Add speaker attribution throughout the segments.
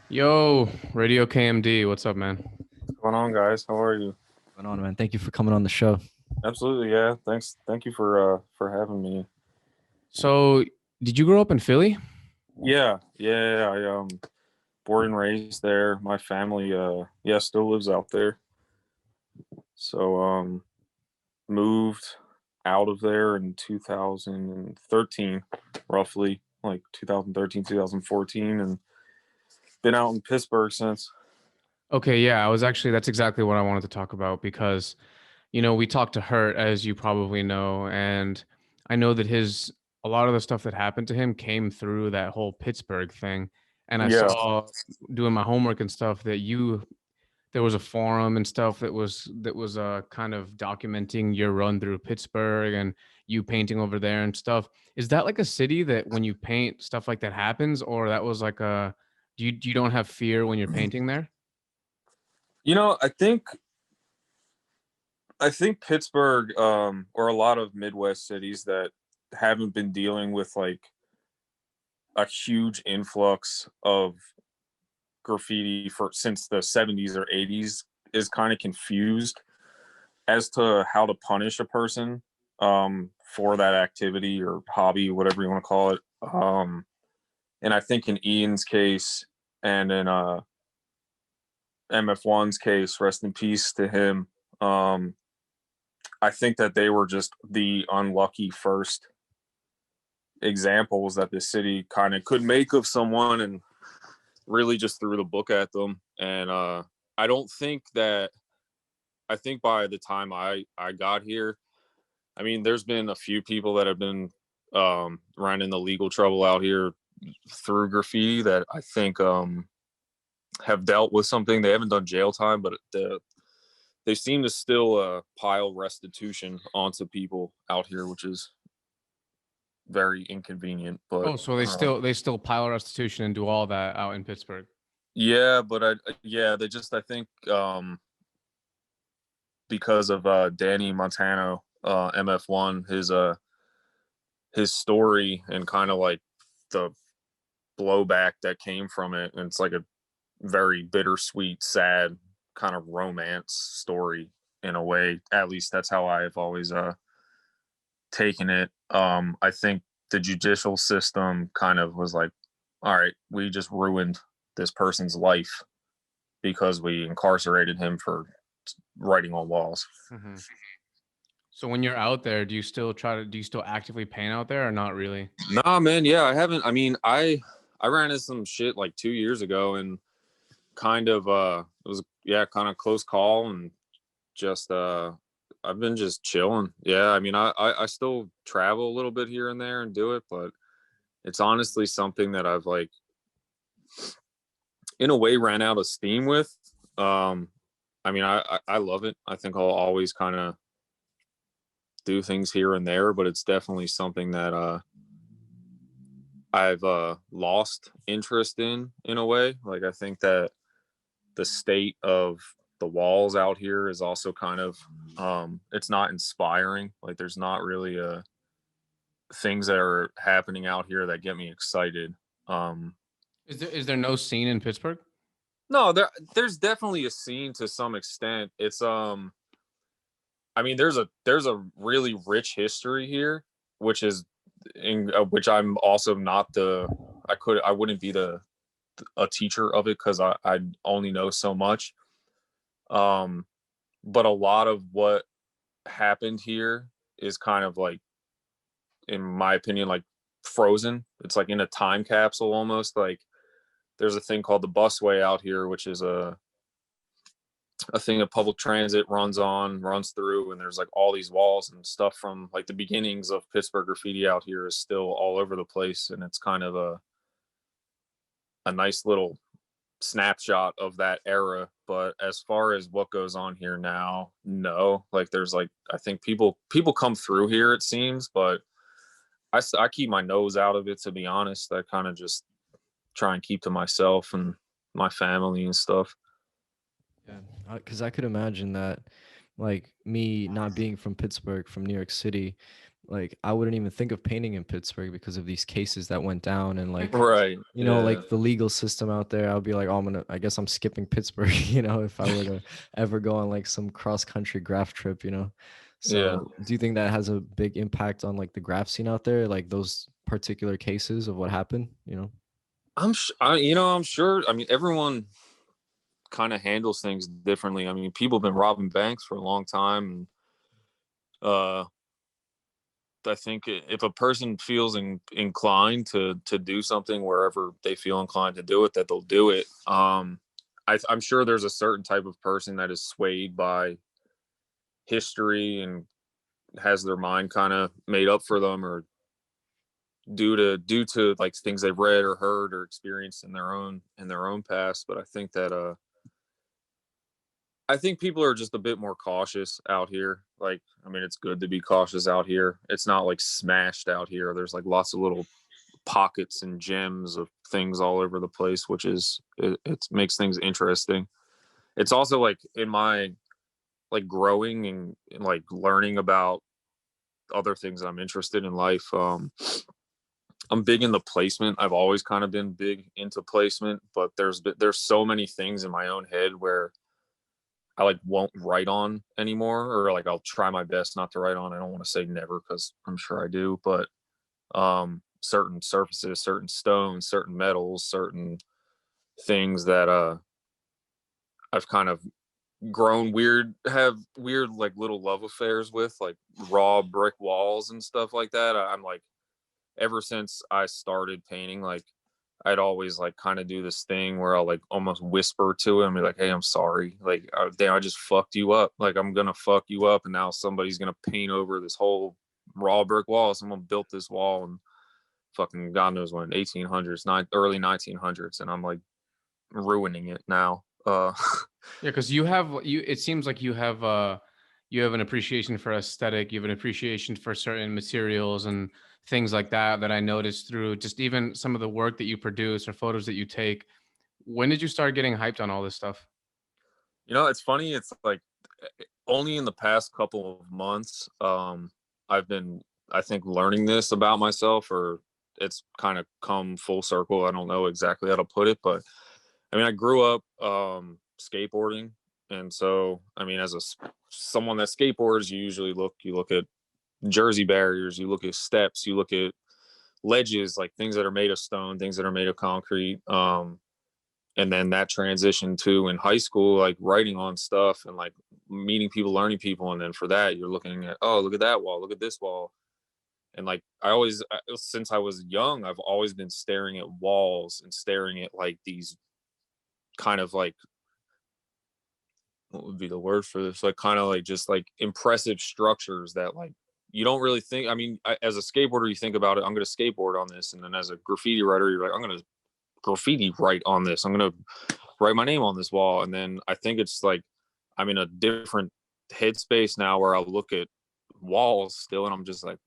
Speaker 1: Yo, Radio KMD, what's up, man?
Speaker 2: What's going on, guys? How are you?
Speaker 3: What's going on, man? Thank you for coming on the show.
Speaker 2: Absolutely, yeah. Thanks. Thank you for having me.
Speaker 1: So, did you grow up in Philly?
Speaker 2: Yeah. I born and raised there. My family still lives out there. So moved out of there in 2013, roughly, like 2013, 2014, and been out in Pittsburgh since.
Speaker 1: Okay, yeah, that's exactly what I wanted to talk about because, we talked to Hurt, as you probably know, and I know that a lot of the stuff that happened to him came through that whole Pittsburgh thing. And I
Speaker 2: Yeah.
Speaker 1: saw doing my homework and stuff that there was a forum and stuff that was kind of documenting your run through Pittsburgh and you painting over there and stuff. Is that like a city that when you paint stuff like that happens, or that was like you don't have fear when you're painting there?
Speaker 2: I think Pittsburgh, or a lot of Midwest cities that haven't been dealing with like a huge influx of graffiti since the 70s or 80s is kind of confused as to how to punish a person for that activity or hobby, whatever you want to call it. And I think in Ian's case and in MF1's case, rest in peace to him, I think that they were just the unlucky first examples that the city kind of could make of someone and really just threw the book at them. And I think by the time I got here, I mean, there's been a few people that have been running the legal trouble out here through graffiti that I think have dealt with something. They haven't done jail time, but they seem to still pile restitution onto people out here, which is very inconvenient. But
Speaker 1: so they still pile restitution and do all that out in Pittsburgh.
Speaker 2: Yeah, but I think because of Danny Montano, MF1, his story and kind of like the blowback that came from it, and it's like a very bittersweet, sad kind of romance story in a way. At least that's how I've always taken it. I think the judicial system kind of was like, all right, we just ruined this person's life because we incarcerated him for writing on walls.
Speaker 1: Mm-hmm. So when you're out there, do you still actively paint out there or not really?
Speaker 2: Nah, man. Yeah, I haven't. I mean, I ran into some shit like 2 years ago and kind of, it was, kind of close call and just, I've been just chilling. Yeah. I mean, I still travel a little bit here and there and do it, but it's honestly something that I've like, in a way, ran out of steam with. I mean, I love it. I think I'll always kind of do things here and there, but it's definitely something that I've lost interest in a way. Like, I think that the state of the walls out here is also kind of it's not inspiring. Like, there's not really things that are happening out here that get me excited.
Speaker 1: Is there no scene in Pittsburgh?
Speaker 2: No, there's definitely a scene to some extent. It's I mean, there's a really rich history here, which is which I'm also not I wouldn't be a teacher of it because I only know so much. But a lot of what happened here is kind of like, in my opinion, like frozen. It's like in a time capsule almost. Like, there's a thing called the busway out here, which is a thing that public transit runs through, and there's like all these walls and stuff from like the beginnings of Pittsburgh graffiti out here is still all over the place, and it's kind of a nice little snapshot of that era. But as far as what goes on here now, no. Like, there's like, I think people come through here, it seems, but I keep my nose out of it, to be honest. I kind of just try and keep to myself and my family and stuff.
Speaker 3: Yeah, because I could imagine that, like me not being from Pittsburgh, from New York City, like I wouldn't even think of painting in Pittsburgh because of these cases that went down and like
Speaker 2: Right.
Speaker 3: you know,
Speaker 2: Yeah.
Speaker 3: like the legal system out there. I'll be like, oh, I guess I'm skipping Pittsburgh, you know, if I were to ever go on like some cross country graph trip, you know.
Speaker 2: Yeah.
Speaker 3: So do you think that has a big impact on like the graph scene out there, like those particular cases of what happened, you know?
Speaker 2: I'm sure. I mean, everyone kind of handles things differently. I mean, people have been robbing banks for a long time, and uh, I think if a person feels inclined to do something wherever they feel inclined to do it, that they'll do it. I'm sure there's a certain type of person that is swayed by history and has their mind kind of made up for them, or due to like things they've read or heard or experienced in their own past. But I think people are just a bit more cautious out here. Like, I mean, it's good to be cautious out here. It's not like smashed out here. There's like lots of little pockets and gems of things all over the place, which it makes things interesting. It's also like in my like growing and like learning about other things that I'm interested in life. I'm big into placement. I've always kind of been big into placement, but there's so many things in my own head where I like won't write on anymore, or like I'll try my best not to write on. I don't want to say never because I'm sure I do, but certain surfaces, certain stones, certain metals, certain things that I've kind of have weird like little love affairs with, like raw brick walls and stuff like that. I'm like, ever since I started painting, like I'd always like kind of do this thing where I'll like almost whisper to him, like, "Hey, I'm sorry. Like, damn, I just fucked you up. Like, I'm gonna fuck you up, and now somebody's gonna paint over this whole raw brick wall. Someone built this wall and fucking God knows when, 1800s, early 1900s, and I'm like ruining it now."
Speaker 1: Yeah, because you. It seems like you have an appreciation for aesthetic. You have an appreciation for certain materials and things like that. That I noticed through just even some of the work that you produce or photos that you take. When did you start getting hyped on all this stuff?
Speaker 2: It's funny. It's like only in the past couple of months, I've been, I think, learning this about myself, or it's kind of come full circle. I don't know exactly how to put it, but I mean, I grew up skateboarding, and so I mean, as someone that skateboards, you look at jersey barriers, you look at steps, you look at ledges, like things that are made of stone, things that are made of concrete. And then that transition to in high school, like writing on stuff and like meeting people, learning people, and then for that, you're looking at, oh, look at that wall, look at this wall. And like since I was young, I've always been staring at walls and staring at like these kind of like, what would be the word for this, like kind of like just like impressive structures that like you don't really think. I mean, as a skateboarder, you think about it, I'm going to skateboard on this, and then as a graffiti writer, you're like, I'm going to graffiti write on this, I'm going to write my name on this wall. And then I think it's like I'm in a different headspace now where I look at walls still and I'm just like,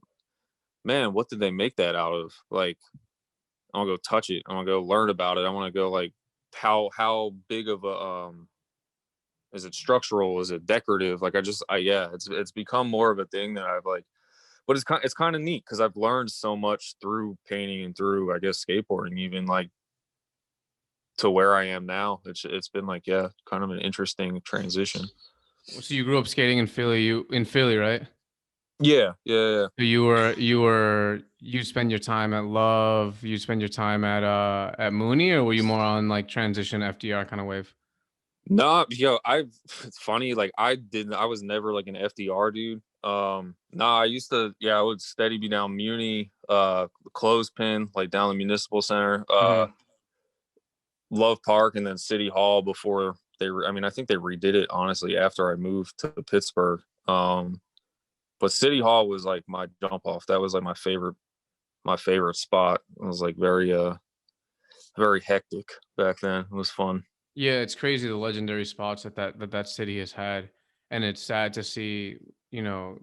Speaker 2: man, what did they make that out of? Like, I want to go touch it, I want to go learn about it, I want to go like, how big of a is it structural? Is it decorative? Like yeah, it's become more of a thing that I've like, but it's kind of neat because I've learned so much through painting and through, I guess, skateboarding, even like to where I am now. It's been like, yeah, kind of an interesting transition.
Speaker 1: So you grew up skating in Philly. You in Philly, right?
Speaker 2: Yeah, yeah.
Speaker 1: So you spend your time at Love. You spend your time at Mooney, or were you more on like transition FDR kind of wave?
Speaker 2: No, it's funny, like I was never like an FDR dude. No, I used to, yeah, I would steady be down Muni, Clothespin, like down the Municipal Center,
Speaker 1: Mhm.
Speaker 2: Love Park, and then City Hall before I mean, I think they redid it honestly after I moved to Pittsburgh. But City Hall was like my jump off. That was like my favorite spot. It was like very hectic back then. It was fun.
Speaker 1: Yeah, it's crazy the legendary spots that city has had, and it's sad to see, you know,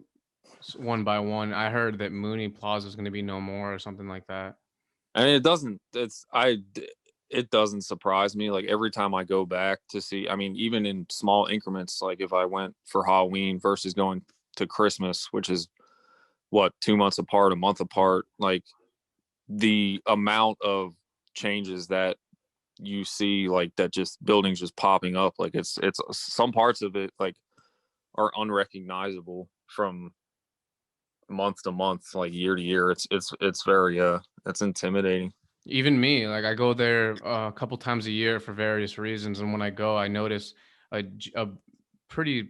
Speaker 1: one by one. I heard that Mooney Plaza is going to be no more or something like that.
Speaker 2: And it doesn't. it doesn't surprise me. Like every time I go back to see, I mean, even in small increments, like if I went for Halloween versus going to Christmas, which is what, 2 months apart, a month apart, like the amount of changes that you see, like that, just buildings just popping up, like it's some parts of it like are unrecognizable from month to month, like year to year. It's very it's intimidating.
Speaker 1: Even me, like I go there a couple times a year for various reasons, and when I go, I notice a pretty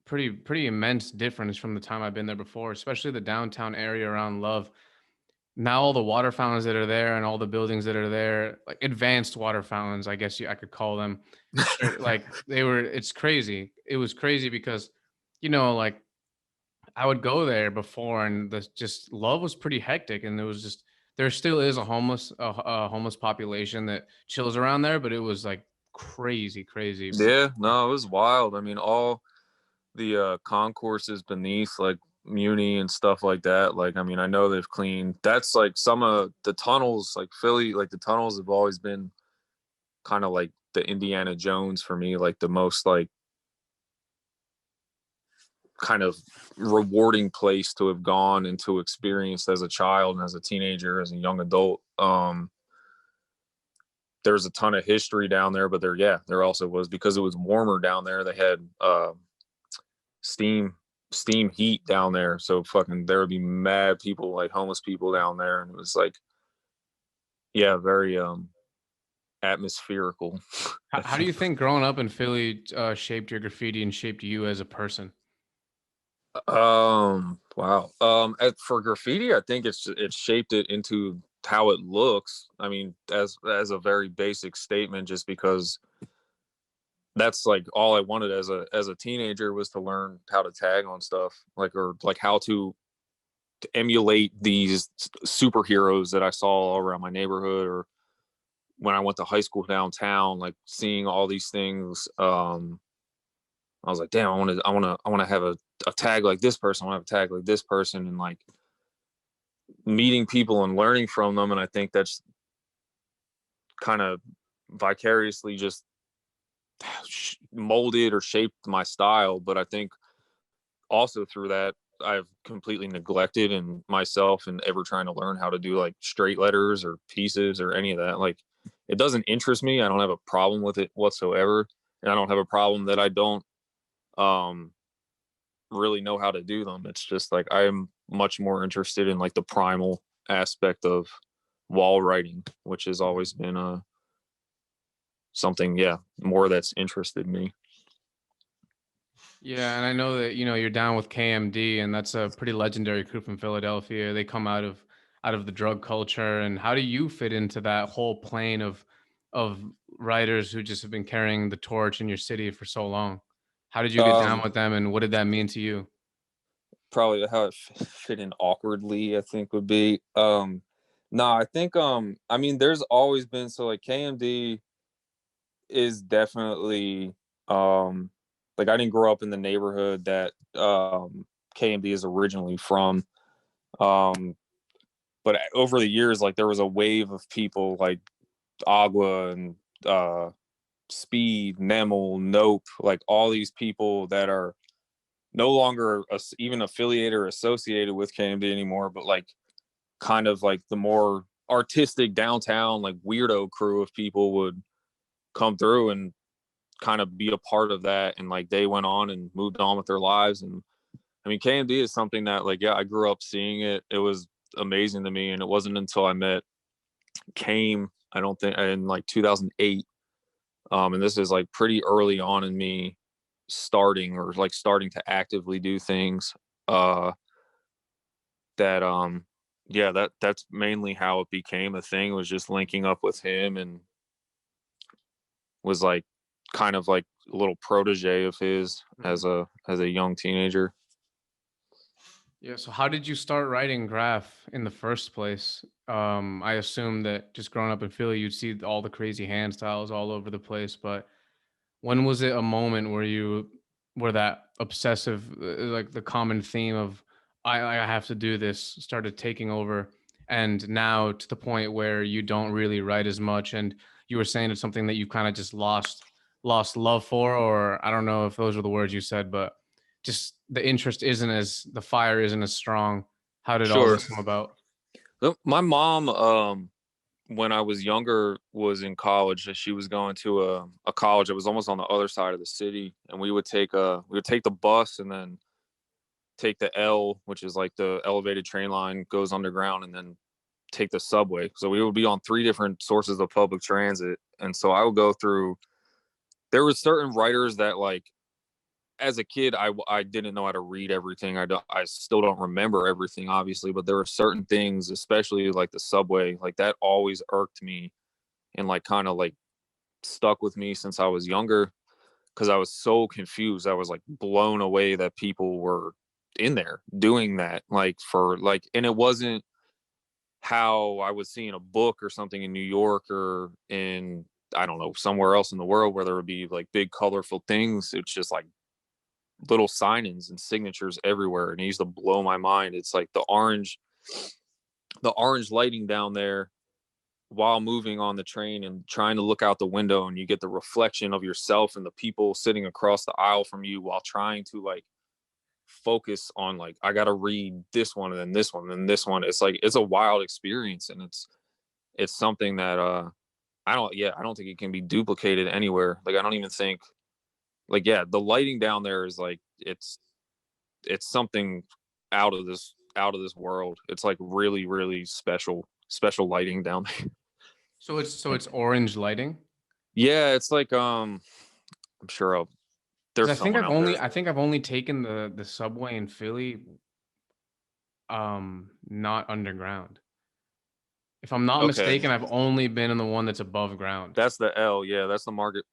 Speaker 1: pretty immense difference from the time I've been there before, especially the downtown area around Love. Now all the water fountains that are there and all the buildings that are there, like advanced water fountains, I guess I could call them. Like they were, it's crazy. It was crazy because, like I would go there before, and the just Love was pretty hectic, and there still is a homeless population that chills around there, but it was like crazy, crazy.
Speaker 2: Yeah, no, it was wild. I mean, all the concourses beneath like Muni and stuff like that. Like, I mean, I know they've cleaned. That's like some of the tunnels, like Philly. Like the tunnels have always been kind of like the Indiana Jones for me. Like the most like kind of rewarding place to have gone and to experience as a child and as a teenager, as a young adult. There's a ton of history down there, but there also was, because it was warmer down there, they had steam heat down there, so fucking there would be mad people, like homeless people down there, and it was like, yeah, very atmospherical.
Speaker 1: How do you think growing up in Philly shaped your graffiti and shaped you as a person?
Speaker 2: Wow. For graffiti, I think it shaped it into how it looks. I mean, as a very basic statement, just because that's like all I wanted as a teenager, was to learn how to tag on stuff, like, or like how to emulate these superheroes that I saw all around my neighborhood, or when I went to high school downtown, like seeing all these things. I was like, damn, I want to have a tag like this person. I want to have a tag like this person, and like meeting people and learning from them. And I think that's kind of vicariously just molded or shaped my style. But I think also through that, I've completely neglected in myself and ever trying to learn how to do like straight letters or pieces or any of that. Like, it doesn't interest me. I don't have a problem with it whatsoever. And I don't have a problem that I don't um really know how to do them. It's just like I'm much more interested in like the primal aspect of wall writing, which has always been something, yeah, more that's interested me.
Speaker 1: Yeah, and I know that you're down with KMD, and that's a pretty legendary crew from Philadelphia. They come out of the drug culture, and how do you fit into that whole plane of writers who just have been carrying the torch in your city for so long? How did you get down
Speaker 2: Um,
Speaker 1: with them, and what did that mean to you?
Speaker 2: Probably how it fit in awkwardly, I think, would be. No, I think I mean, there's always been, so like KMD is definitely um like, I didn't grow up in the neighborhood that KMD is originally from. Um but over the years, like there was a wave of people like Agua and Speed, Nemel, Nope, like all these people that are no longer even affiliated or associated with KMD anymore, but like kind of like the more artistic downtown, like weirdo crew of people would come through and kind of be a part of that. And like they went on and moved on with their lives. And I mean, KMD is something that, like, yeah, I grew up seeing it. It was amazing to me. And it wasn't until I met Came, I don't think, in like 2008. And this is like pretty early on in me starting to actively do things, uh that yeah, that's mainly how it became a thing, was just linking up with him, and was like kind of like a little protege of his
Speaker 1: Mhm.
Speaker 2: as a young teenager.
Speaker 1: Yeah, so how did you start writing graph in the first place? I assume that just growing up in Philly, you'd see all the crazy hand styles all over the place, but when was it a moment where that obsessive, like the common theme of I have to do this, started taking over, and now to the point where you don't really write as much, and you were saying it's something that you kind of just lost love for, or I don't know if those were the words you said, but just the fire isn't as strong. How did all
Speaker 2: Sure.
Speaker 1: this come about?
Speaker 2: My mom, when I was younger, was in college. She was going to a college that was almost on the other side of the city, and we would take the bus and then take the L, which is like the elevated train line, goes underground, and then take the subway. So we would be on 3 different sources of public transit, and so I would go through. There were certain writers that, like, as a kid, I didn't know how to read everything. I still don't remember everything, obviously, but there were certain things, especially like the subway, like that always irked me and like kind of like stuck with me since I was younger because I was so confused. I was like blown away that people were in there doing that, like for like, and it wasn't how I was seeing a book or something in New York or in, I don't know, somewhere else in the world where there would be like big colorful things. It's just like little sign-ins and signatures everywhere, and it used to blow my mind. It's like the orange lighting down there while moving on the train and trying to look out the window, and you get the reflection of yourself and the people sitting across the aisle from you while trying to like focus on like, I gotta read this one and then this one and then this one. It's like, it's a wild experience, and it's something that I don't think it can be duplicated anywhere. Like I don't even think, like, yeah, the lighting down there is like, it's something out of this world. It's like really, really special lighting down there.
Speaker 1: So it's orange lighting.
Speaker 2: Yeah, it's like I'm sure
Speaker 1: Because
Speaker 2: there's someone out there.
Speaker 1: I think I've only taken the subway in Philly, not underground. If I'm not
Speaker 2: Okay,
Speaker 1: mistaken, I've only been in the one that's above ground.
Speaker 2: that's the L. Yeah, that's the market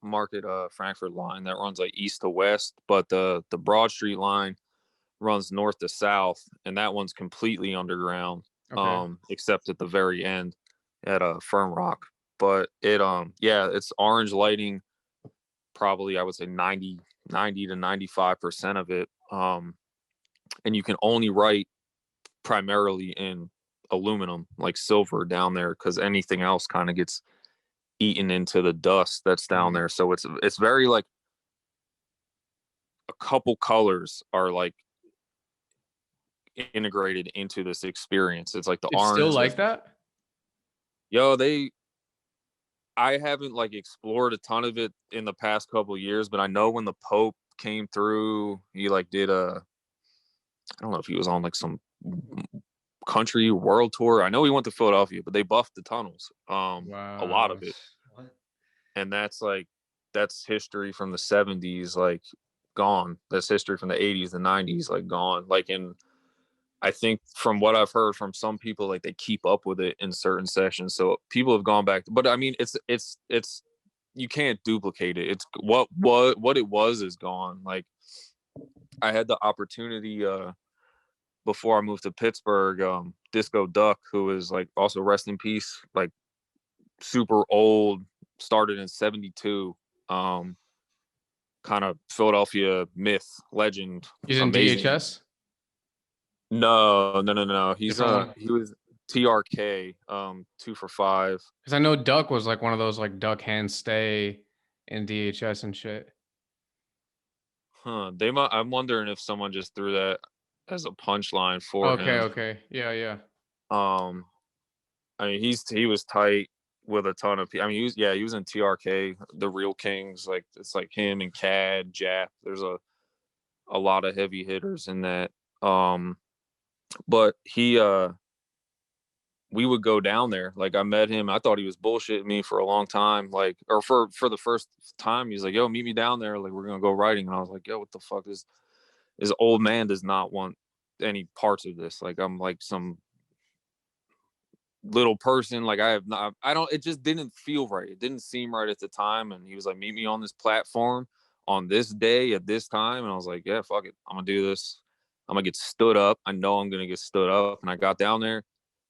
Speaker 2: Frankfurt line that runs like east to west, but the Broad Street line runs north to south, and that one's completely underground,
Speaker 1: Okay.
Speaker 2: except at the very end at Firm Rock. But yeah, it's orange lighting, probably I would say 90 to 95% of it. And you can only write primarily in aluminum, like silver down there, because anything else kind of gets eaten into the dust that's down
Speaker 1: Mhm.
Speaker 2: there. So it's very like a couple colors are like integrated into this experience. It's like the
Speaker 1: It's still
Speaker 2: orange.
Speaker 1: like that?
Speaker 2: Yo, I haven't like explored a ton of it in the past couple of years, but I know when the Pope came through, he like did I don't know if he was on like some country world tour. I know he went to Philadelphia, but they buffed the tunnels, a lot
Speaker 1: Wow.
Speaker 2: of it, and that's history from the '70s, like gone. That's history from the '80s, the '90s, like gone. Like in, I think from what I've heard from some people, like they keep up with it in certain sections. So people have gone back, but I mean, it's you can't duplicate it. It's what it was is gone. Like I had the opportunity before I moved to Pittsburgh, Disco Duck, who is like also rest in peace, like super old, started in '72. Um, Kind of Philadelphia myth, legend,
Speaker 1: He's in
Speaker 2: amazing.
Speaker 1: DHS?
Speaker 2: No, no, no, no. He's
Speaker 1: Different one?
Speaker 2: he was TRK, 2 for 5.
Speaker 1: Because I know Duck was like one of those like Duck hands stay in DHS and shit.
Speaker 2: Huh. They might, I'm wondering if someone just threw that as a punchline for
Speaker 1: Okay,
Speaker 2: him.
Speaker 1: okay. Yeah, yeah.
Speaker 2: Um, I mean, he was tight with a ton of people. I mean, he was in TRK, the Real Kings. Like it's like him and Cad, Jap. There's a lot of heavy hitters in that. Um, but we would go down there. Like I met him. I thought he was bullshitting me for a long time. Like, or for the first time, he's like, "Yo, meet me down there. Like, we're gonna go riding." And I was like, "Yo, what the fuck is this old man does not want any parts of this. Like I'm like some little person. Like I have not. I don't. It just didn't feel right. It didn't seem right at the time." And he was like, "Meet me on this platform on this day at this time." And I was like, "Yeah, fuck it. I'm gonna do this. I'm gonna get stood up. I know I'm gonna get stood up." And I got down there.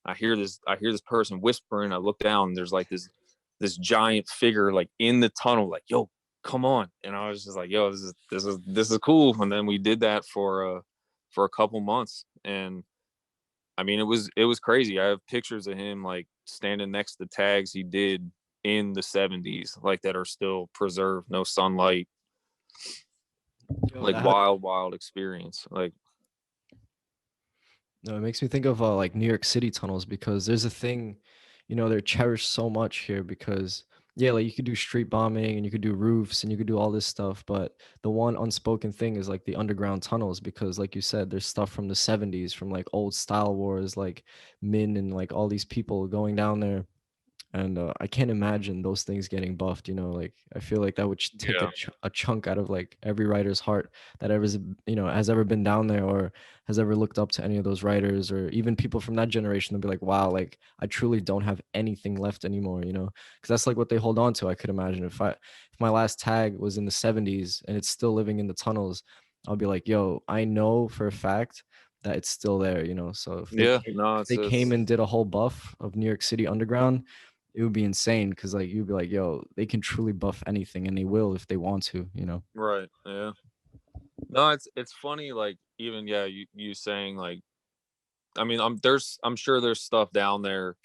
Speaker 2: I hear this person whispering. I look down. And there's like this giant figure like in the tunnel. Like, "Yo, come on." And I was just like, "Yo, this is cool." And then we did that for a couple months, and I mean, it was crazy. I have pictures of him like standing next to tags he did in the 70s, like that are still preserved, no sunlight,
Speaker 3: Yo,
Speaker 2: like wild experience. Like,
Speaker 3: no, it makes me think of like New York City tunnels, because there's a thing, they're cherished so much here because yeah, like you could do street bombing and you could do roofs and you could do all this stuff, but the one unspoken thing is like the underground tunnels, because like you said, there's stuff from the 70s, from like old style wars, like Min and like all these people going down there. And I can't imagine those things getting buffed. Like I feel like that would take
Speaker 2: yeah,
Speaker 3: a chunk out of like every writer's heart that ever has ever been down there or has ever looked up to any of those writers, or even people from that generation. They'll be like, wow, like I truly don't have anything left anymore. Because that's like what they hold on to. I could imagine if my last tag was in the 70s and it's still living in the tunnels, I'll be like, yo, I know for a fact that it's still there. So
Speaker 2: yeah. No,
Speaker 3: if they came and did a whole buff of New York City underground, it would be insane, because like you'd be like, yo, they can truly buff anything, and they will if they want to.
Speaker 2: right. Yeah. No, it's funny. Like, even, yeah, you saying like, I mean, I'm sure there's stuff down there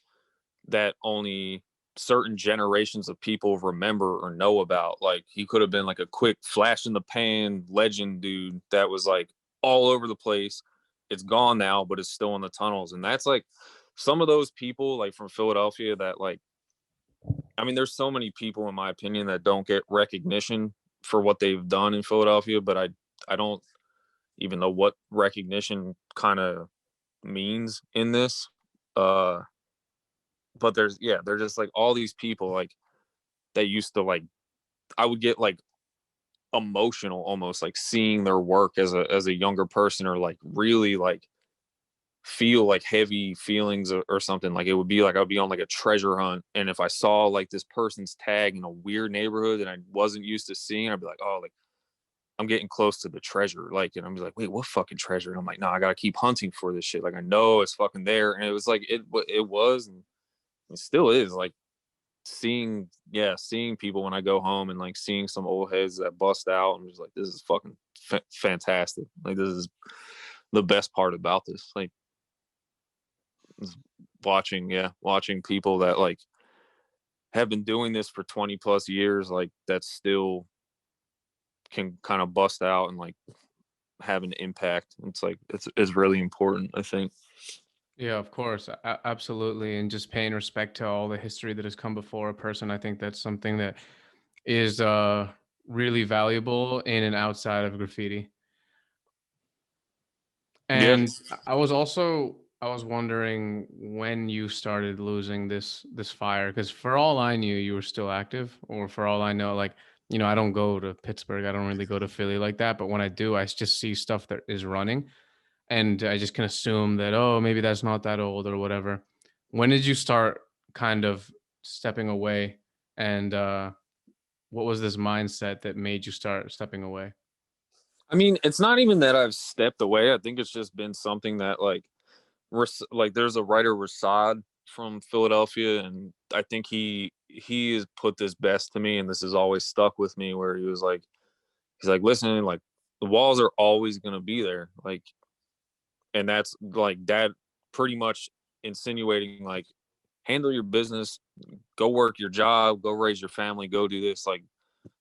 Speaker 2: that only certain generations of people remember or know about. Like, he could have been like a quick flash in the pan legend dude that was like all over the place. It's gone now, but it's still in the tunnels. And that's like some of those people like from Philadelphia that like, I mean, there's so many people in my opinion that don't get recognition for what they've done in Philadelphia, but I don't even know what recognition kind of means in this. Uh but there's just like all these people like that used to like, I would get like emotional almost like seeing their work as a younger person, or like really like feel like heavy feelings, or something. Like, it would be like I'd be on like a treasure hunt, and if I saw like this person's tag in a weird neighborhood that I wasn't used to seeing, I'd be like, oh, like I'm getting close to the treasure. Like, and I'm like, wait, what fucking treasure? And I'm like, no, I gotta keep hunting for this shit. Like, I know it's fucking there. And it was like it was, and it still is, like seeing people when I go home, and like seeing some old heads that bust out. I'm just like, this is fucking fantastic. Like, this is the best part about this. Like, watching people that like have been doing this for 20 plus years, like that still can kind of bust out and like have an impact. It's like it's really important, I think.
Speaker 1: Yeah, of course. Absolutely. And just paying respect to all the history that has come before a person. I think that's something that is really valuable in and outside of graffiti.
Speaker 2: Yeah.
Speaker 1: And I was wondering when you started losing this fire, because for all I knew you were still active, or for all I know, like, I don't go to Pittsburgh, I don't really go to Philly like that, but when I do, I just see stuff that is running, and I just can assume that, oh, maybe that's not that old or whatever. When did you start kind of stepping away, and what was this mindset that made you start stepping away?
Speaker 2: I mean, it's not even that I've stepped away. I think it's just been something that like there's a writer Rasad from Philadelphia, and I think he has put this best to me, and this has always stuck with me, where he's like, listen, like the walls are always gonna be there. Like, and that's like that pretty much insinuating like, handle your business, go work your job, go raise your family, go do this. Like,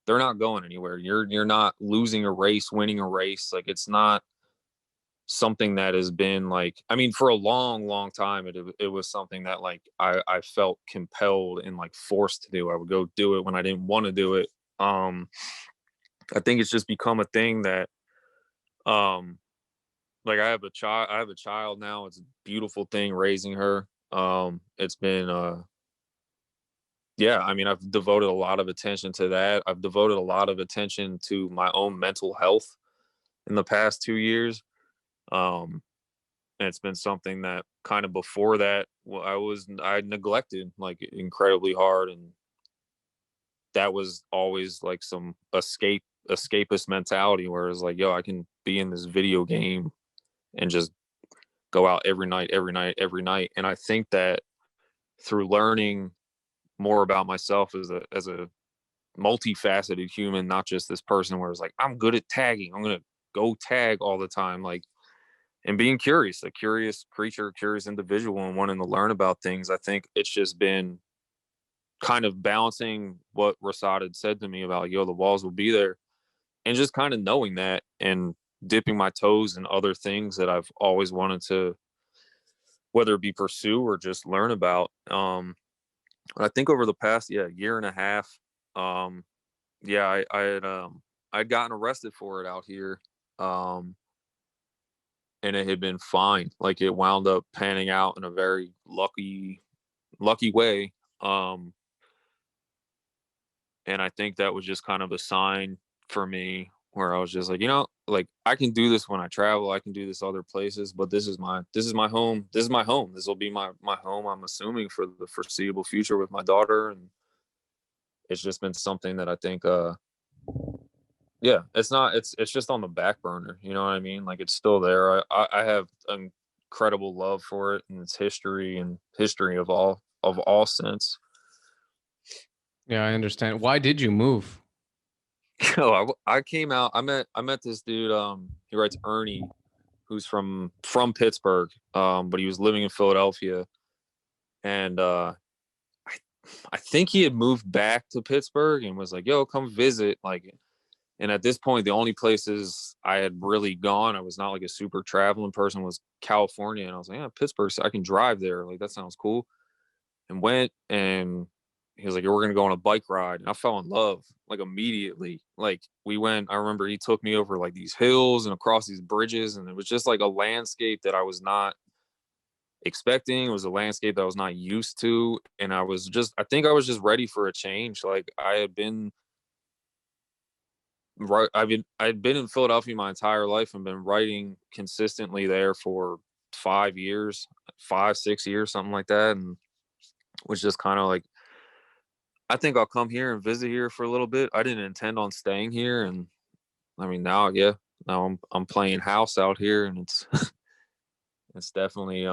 Speaker 2: they're not going anywhere. You're not losing a race, winning a race. Like, it's not something that has been like, I mean, for a long time it was something that like I felt compelled and like forced to do. I would go do it when I didn't want to do it. I think it's just become a thing that um like I have a child now. It's a beautiful thing raising her. It's been yeah, I mean, I've devoted a lot of attention to that. I've devoted a lot of attention to my own mental health in the past 2 years. Um, and it's been something that kind of before that, well, I neglected like incredibly hard, and that was always like some escapist mentality, where it's like, yo, I can be in this video game and just go out every night. And I think that through learning more about myself as a multifaceted human, not just this person where it's like, I'm good at tagging, I'm gonna go tag all the time. Like, and being curious, a curious creature, curious individual, and wanting to learn about things. I think it's just been kind of balancing what Rasad had said to me about, the walls will be there, and just kind of knowing that and dipping my toes in other things that I've always wanted to, whether it be pursue or just learn about. I think over the past, year and a half, um, I'd gotten arrested for it out here. Um, and it had been fine. Like, it wound up panning out in a very lucky way. Um, and I think that was just kind of a sign for me where I was just like, like, I can do this when I travel. I can do this other places, but this is my home. This is my home. This will be my home, I'm assuming, for the foreseeable future with my daughter. And it's just been something that I think, it's not, it's just on the back burner. You know what I mean? Like, it's still there. I have incredible love for it and its history, and history of all sense.
Speaker 1: Yeah, I understand. Why did you move?
Speaker 2: I came out. I met this dude. He writes Ernie, who's from Pittsburgh. But he was living in Philadelphia, and I think he had moved back to Pittsburgh and was like, "Yo, come visit." Like, and at this point, the only places I had really gone, I was not like a super traveling person, was California, and I was like, "Yeah, Pittsburgh, so I can drive there. Like, that sounds cool." And went, and he was like, "We're gonna go on a bike ride," and I fell in love like immediately. Like, we went. I remember he took me over like these hills and across these bridges, and it was just like a landscape that I was not expecting. It was a landscape that I was not used to, and I think I was just ready for a change. Like, I'd been in Philadelphia my entire life and been writing consistently there for 5 years, 5, 6 years, something like that, and was just kind of like, I think I'll come here and visit here for a little bit. I didn't intend on staying here, and I mean, now, now I'm playing house out here, and it's it's definitely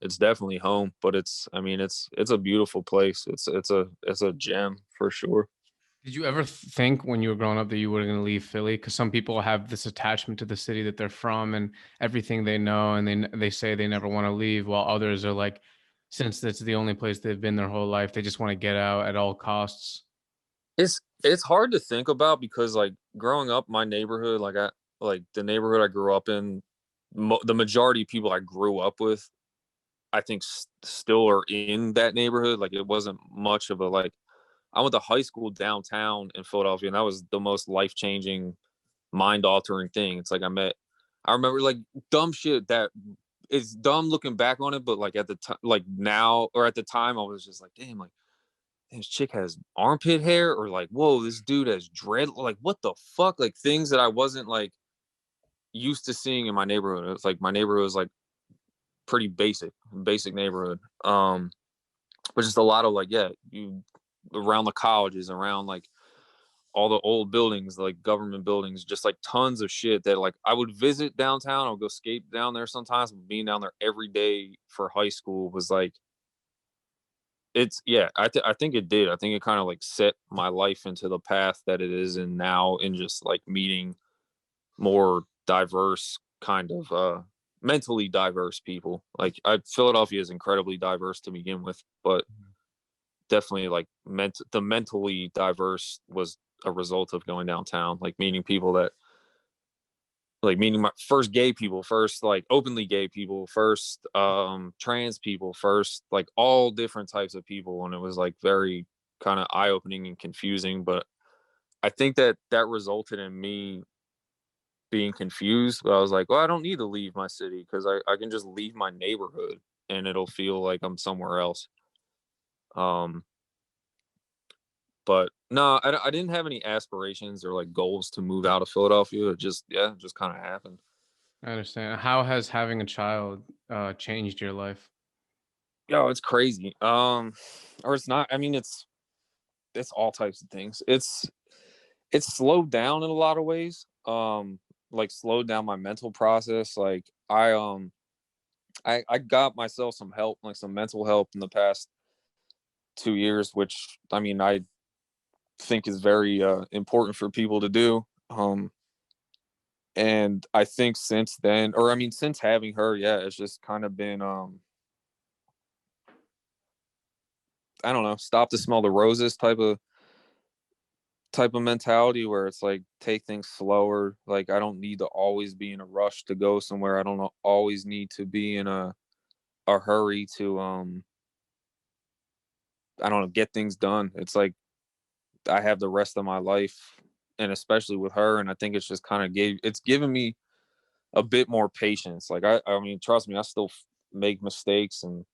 Speaker 2: it's definitely home. But it's a beautiful place. It's a gem for sure.
Speaker 1: Did you ever think when you were growing up that you were going to leave Philly? Because some people have this attachment to the city that they're from and everything they know, and they say they never want to leave, while others are like, since that's the only place they've been their whole life, they just want to get out at all costs.
Speaker 2: It's hard to think about, because like, growing up, my neighborhood, like the neighborhood I grew up in, the majority of people I grew up with, I think still are in that neighborhood. Like, it wasn't much of a, like, I went to high school downtown in Philadelphia, and that was the most life changing, mind altering thing. It's like, I remember, like, dumb shit that is dumb looking back on it, but like at the time, like now, or at the time, I was just like, damn, like, this chick has armpit hair, or like, whoa, this dude has dread. Like, what the fuck? Like, things that I wasn't like used to seeing in my neighborhood. It's like, my neighborhood was like pretty basic neighborhood. But just a lot of like, you around the colleges, around like all the old buildings, like government buildings, just like tons of shit that, like, I would visit downtown. I'll go skate down there sometimes, but being down there every day for high school was like, I think it did. I think it kind of like set my life into the path that it is in now, in just like meeting more diverse, kind of mentally diverse people. Like, Philadelphia is incredibly diverse to begin with, but definitely like the mentally diverse was a result of going downtown, like meeting people that, like, meeting my first gay people, first like openly gay people, first trans people, first like all different types of people, and it was like very kind of eye-opening and confusing. But I think that resulted in me being confused. But I was like, well, I don't need to leave my city, because I can just leave my neighborhood and it'll feel like I'm somewhere else. um But no, I didn't have any aspirations or like goals to move out of Philadelphia. It just kind of happened.
Speaker 1: I understand. How has having a child changed your life?
Speaker 2: Yo, it's crazy. Or it's not. I mean, it's all types of things. It's slowed down in a lot of ways. Like, slowed down my mental process. Like, I got myself some help, like some mental help, in the past 2 years, which, I mean, I think is very important for people to do. And I think since then, or I mean, since having her, yeah, it's just kind of been, I don't know, stop to smell the roses type of mentality, where it's like take things slower. Like I don't need to always be in a rush to go somewhere. I don't always need to be in a hurry to I don't know, get things done. It's like I have the rest of my life, and especially with her, and I think it's just kind of it's given me a bit more patience. Like I mean, trust me, I still make mistakes and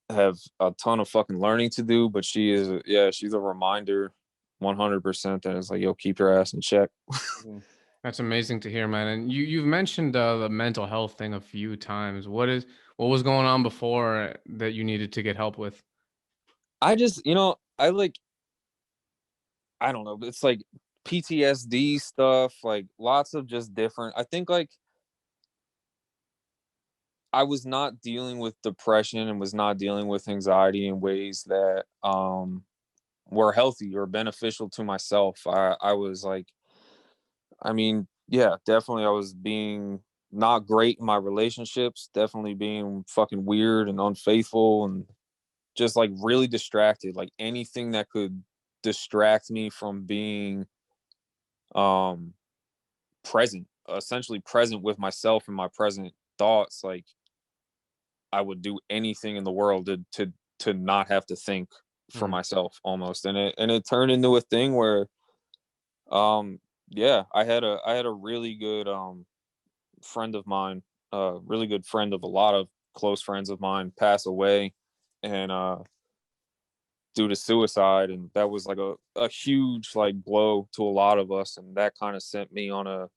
Speaker 2: have a ton of fucking learning to do, but she's a reminder 100% that it's like, yo, keep your ass in check.
Speaker 1: Mhm. That's amazing to hear, man. And you've mentioned the mental health thing a few times. What was going on before that you needed to get help with?
Speaker 2: I just, I like, I don't know, it's like PTSD stuff, like lots of just different. I think like I was not dealing with depression and was not dealing with anxiety in ways that were healthy or beneficial to myself. I was like, I mean, yeah, definitely I was being not great in my relationships, definitely being fucking weird and unfaithful and just like really distracted, like anything that could distract me from being um present, essentially present with myself and my present thoughts. Like I would do anything in the world to not have to think for
Speaker 1: Mm.
Speaker 2: myself almost. And it turned into a thing where yeah, I had a really good friend of mine, really good friend of a lot of close friends of mine, pass away, and due to suicide. And that was like a huge like blow to a lot of us, and that kind of sent me on a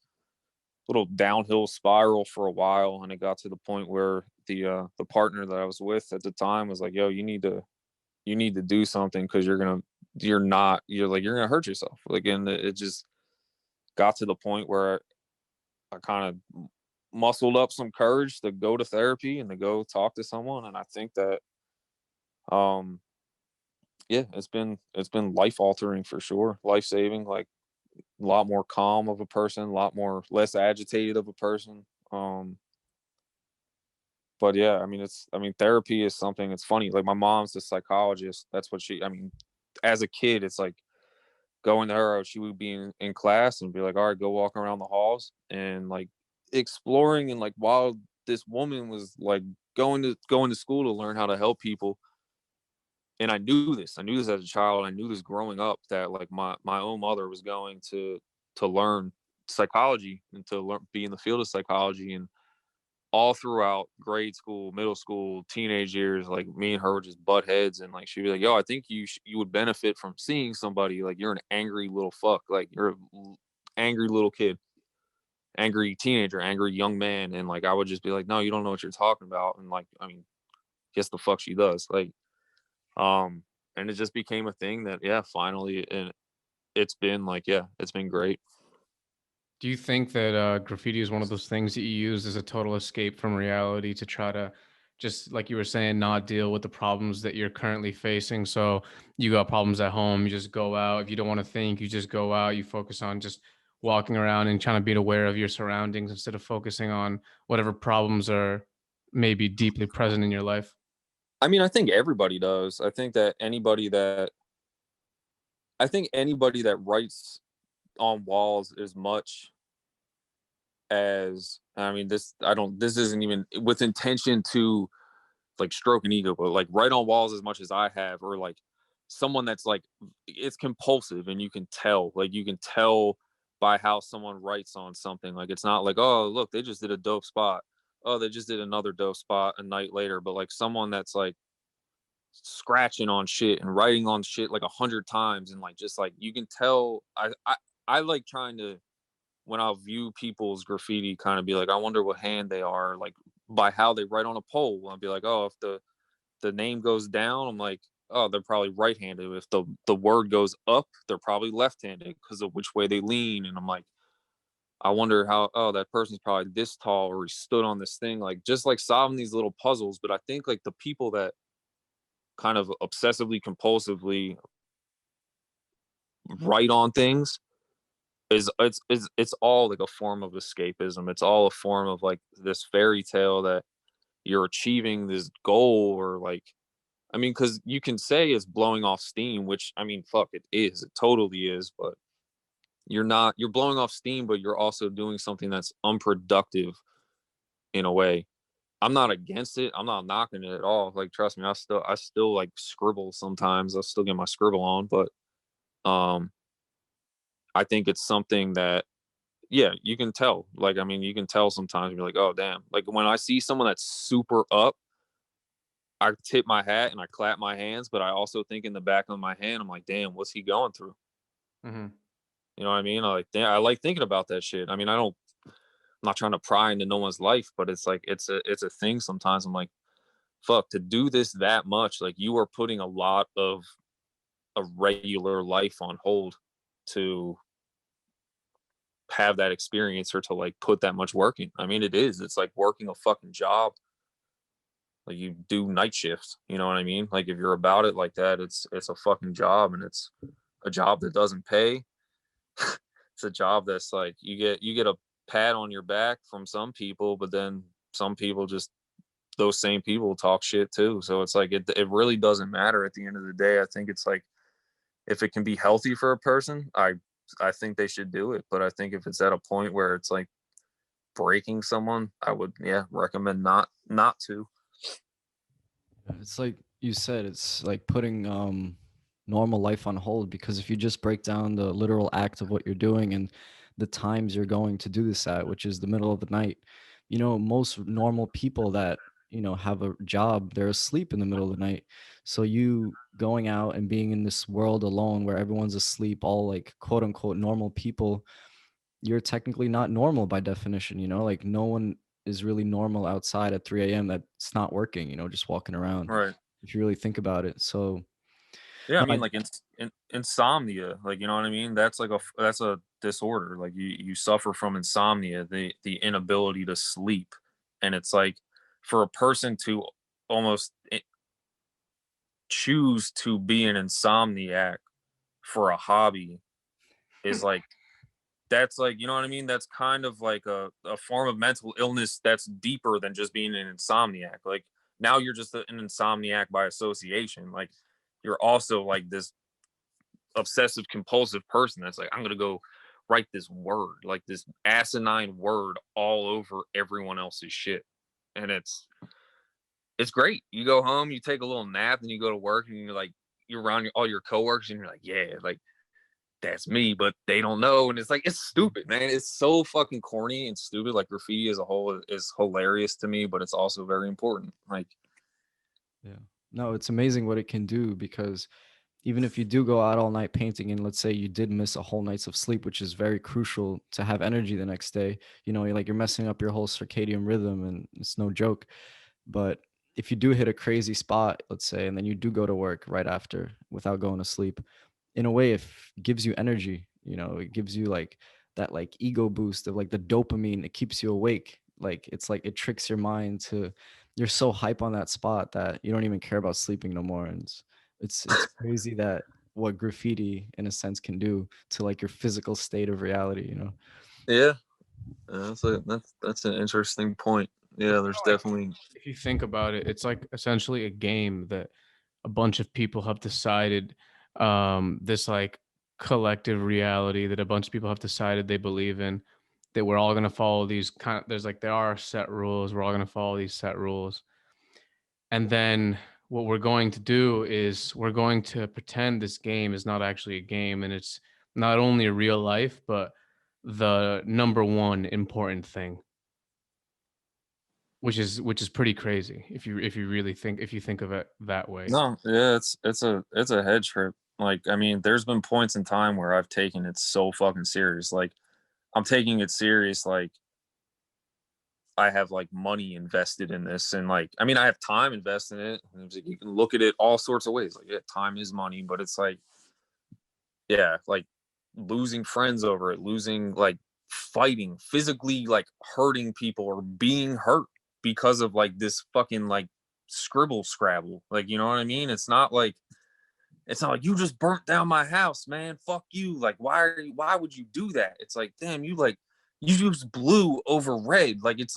Speaker 2: little downhill spiral for a while. And it got to the point where the partner that I was with at the time was like, yo, you need to do something, because you're gonna hurt yourself. Like, and it just got to the point where I kind of muscled up some courage to go to therapy and to go talk to someone. And I think that um yeah, it's been life altering for sure, life saving. Like a lot more calm of a person, a lot more less agitated of a person. But yeah, I mean therapy is something. It's funny, like my mom's a psychologist. That's what she, I mean, as a kid, it's like going to her, she would be in class and be like, all right, go walk around the halls and like exploring. And like while this woman was like going to school to learn how to help people, and I knew this as a child, I knew this growing up, that like my own mother was going to learn psychology and to learn, be in the field of psychology. And all throughout grade school, middle school, teenage years, like me and her would just butt heads. And like she'd be like, yo, I think you would benefit from seeing somebody. Like you're an angry little fuck, like you're an angry little kid, angry teenager, angry young man. And like I would just be like, no, you don't know what you're talking about. And like, I mean, guess the fuck she does. Like um and it just became a thing that, yeah, finally. And it's been like, yeah, it's been great.
Speaker 1: Do you think that graffiti is one of those things that you use as a total escape from reality to try to just, like you were saying, not deal with the problems that you're currently facing? So you got problems at home, you just go out. If you don't want to think, you just go out. You focus on just walking around and trying to be aware of your surroundings instead of focusing on whatever problems are maybe deeply present in your life.
Speaker 2: I mean, I think everybody does. I think anybody that writes on walls as much as, I mean, this isn't even with intention to like stroke an ego, but like write on walls as much as I have, or like someone that's like, it's compulsive, and you can tell by how someone writes on something. Like it's not like, oh look, they just did a dope spot, oh they just did another dope spot a night later. But like someone that's like scratching on shit and writing on shit like 100 times, and like just like you can tell. I like trying to, when I'll view people's graffiti, kind of be like, I wonder what hand they are, like by how they write on a pole. I'll be like, oh, if the name goes down, I'm like, oh, they're probably right-handed. If the word goes up, they're probably left-handed because of which way they lean. And I'm like, I wonder how, oh, that person's probably this tall, or he stood on this thing, like just like solving these little puzzles. But I think like the people that kind of obsessively compulsively write on things, it's all like a form of escapism. It's all a form of like this fairy tale that you're achieving this goal, or like, I mean, because you can say it's blowing off steam, which, I mean, fuck, it is. It totally is. But you're blowing off steam, but you're also doing something that's unproductive in a way. I'm not against it. I'm not knocking it at all. Like, trust me, I still like scribble sometimes. I still get my scribble on, but um, I think it's something that, yeah, you can tell. Like, I mean, you can tell sometimes. You're like, oh damn. Like when I see someone that's super up, I tip my hat and I clap my hands, but I also think in the back of my hand, I'm like, damn, what's he going through?
Speaker 1: Mhm.
Speaker 2: You know what I mean? I like thinking about that shit. I mean, I'm not trying to pry into no one's life, but it's like it's a thing sometimes. I'm like, fuck, to do this that much, like you are putting a lot of a regular life on hold to have that experience, or to like put that much work in. I mean, it's like working a fucking job. Like you do night shifts, you know what I mean? Like if you're about it like that, it's a fucking job, and it's a job that doesn't pay. It's a job that's like you get a pat on your back from some people, but then some people just, those same people talk shit too. So it's like it really doesn't matter at the end of the day. I think it's like if it can be healthy for a person, I think they should do it. But I think if it's at a point where it's like breaking someone, I would, yeah, recommend not to.
Speaker 3: It's like you said, it's like putting normal life on hold, because if you just break down the literal act of what you're doing and the times you're going to do this at, which is the middle of the night, most normal people that, have a job, they're asleep in the middle of the night. So you going out and being in this world alone where everyone's asleep, all like quote unquote normal people, you're technically not normal by definition, like no one is really normal outside at 3 a.m. that's not working, just walking around,
Speaker 2: Right.
Speaker 3: if you really think about it. So
Speaker 2: Yeah, I
Speaker 3: no,
Speaker 2: mean, like insomnia, like, you know what I mean. That's a disorder. Like you suffer from insomnia, the inability to sleep, and it's like for a person to almost choose to be an insomniac for a hobby is like, that's like, you know what I mean? That's kind of like a form of mental illness that's deeper than just being an insomniac. Like now you're just an insomniac by association. Like you're also like this obsessive compulsive person that's like, I'm gonna go write this word, like this asinine word all over everyone else's shit. And it's great. You go home, you take a little nap, and you go to work, and you're like, you're around all your coworkers, and you're like, yeah, like that's me, but they don't know. And it's like, it's stupid, man. It's so fucking corny and stupid. Like graffiti as a whole is hilarious to me, but it's also very important. Like,
Speaker 3: yeah, no, it's amazing what it can do, because even if you do go out all night painting and let's say you did miss a whole night's of sleep, which is very crucial to have energy the next day, you're messing up your whole circadian rhythm, and it's no joke. But if you do hit a crazy spot, let's say, and then you do go to work right after without going to sleep, in a way, it gives you energy. It gives you like that like ego boost of like the dopamine. It keeps you awake. Like it's like it tricks your mind to, you're so hype on that spot that you don't even care about sleeping no more. And it's crazy that what graffiti in a sense can do to like your physical state of reality.
Speaker 2: yeah, that's an interesting point. Yeah, there's
Speaker 1: Like,
Speaker 2: definitely.
Speaker 1: if you think about it, it's like essentially a game that a bunch of people have decided, this like collective reality that a bunch of people have decided they believe in, that we're all going to follow these kind of, there are set rules, we're all going to follow these set rules. And then what we're going to do is we're going to pretend this game is not actually a game, and it's not only a real life, but the number one important thing, which is pretty crazy if you really think, if you think of it that way.
Speaker 2: No, yeah, it's a head trip. Like, I mean, there's been points in time where I've taken it so fucking serious. Like, I'm taking it serious. Like, I have like money invested in this, and like, I mean, I have time invested in it. And it's like, you can look at it all sorts of ways. Like, yeah, time is money, but it's like, yeah, like losing friends over it, losing like fighting, physically like hurting people or being hurt because of like this fucking like scribble scrabble. Like, you know what I mean? It's not like It's not like, you just burnt down my house, man. Fuck you. Like, why would you do that? It's like, damn, you use blue over red. Like it's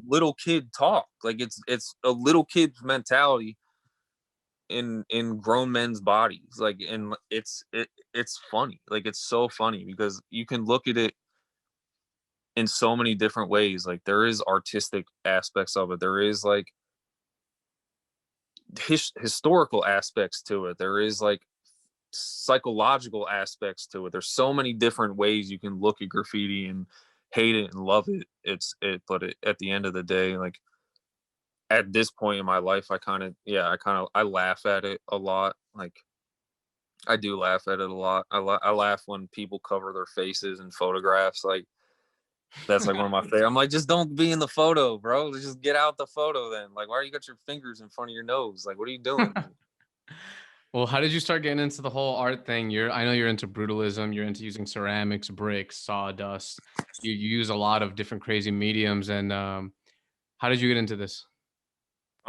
Speaker 2: little kid talk. Like it's a little kid's mentality in grown men's bodies. Like, and it's funny. Like, it's so funny because you can look at it in so many different ways. Like, there is artistic aspects of it. There is like historical aspects to it. There is like psychological aspects to it. There's so many different ways you can look at graffiti and hate it and love it. But at the end of the day, like, at this point in my life, I laugh at it a lot. Like, I do laugh at it a lot. I laugh when people cover their faces in photographs. Like, that's like one of my favorite. I'm like, just don't be in the photo, bro. Just get out the photo then. Like, why you got your fingers in front of your nose? Like, what are you doing?
Speaker 1: Well, how did you start getting into the whole art thing? I know you're into brutalism. You're into using ceramics, bricks, sawdust. You use a lot of different crazy mediums. And how did you get into this?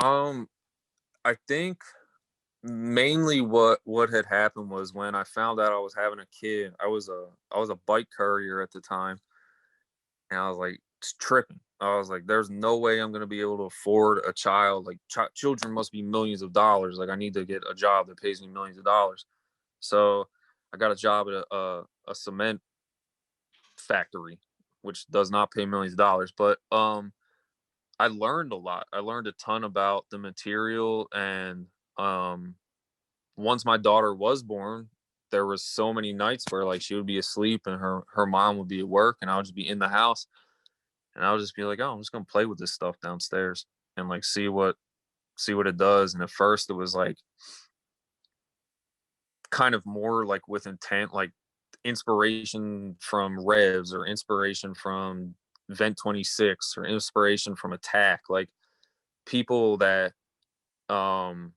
Speaker 2: I think mainly what had happened was when I found out I was having a kid. I was a bike courier at the time, and I was like, it's tripping. I was like, there's no way I'm gonna be able to afford a child. Like, children must be millions of dollars. Like, I need to get a job that pays me millions of dollars. So I got a job at a cement factory, which does not pay millions of dollars. But I learned a lot. I learned a ton about the material, and once my daughter was born, there was so many nights where, like, she would be asleep and her mom would be at work, and I would just be in the house, and I would just be like, oh, I'm just gonna play with this stuff downstairs and like see what it does. And at first it was like kind of more like with intent, like inspiration from Revs or inspiration from Vent 26 or inspiration from Attack, like people that um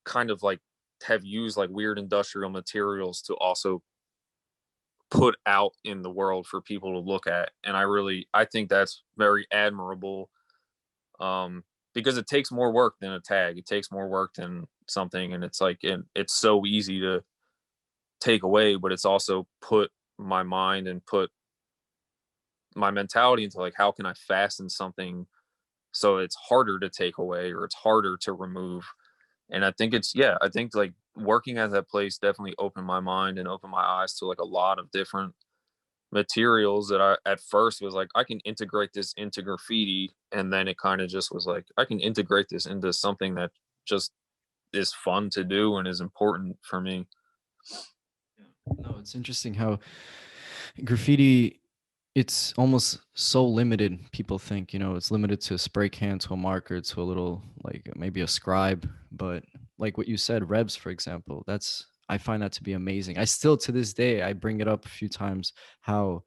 Speaker 2: kind of like have used like weird industrial materials to also put out in the world for people to look at. And I think that's very admirable, because it takes more work than a tag. It takes more work than something, and it's so easy to take away, but it's also put my mind and put my mentality into like, how can I fasten something so it's harder to take away or it's harder to remove. And I think like working at that place definitely opened my mind and opened my eyes to like a lot of different materials that I at first was like, I can integrate this into graffiti. And then it kind of just was like, I can integrate this into something that just is fun to do and is important for me.
Speaker 3: No, it's interesting how graffiti, it's almost so limited. People think, it's limited to a spray can, to a marker, to a little, like maybe a scribe. But like what you said, Rebs, for example, I find that to be amazing. I still, to this day, I bring it up a few times, how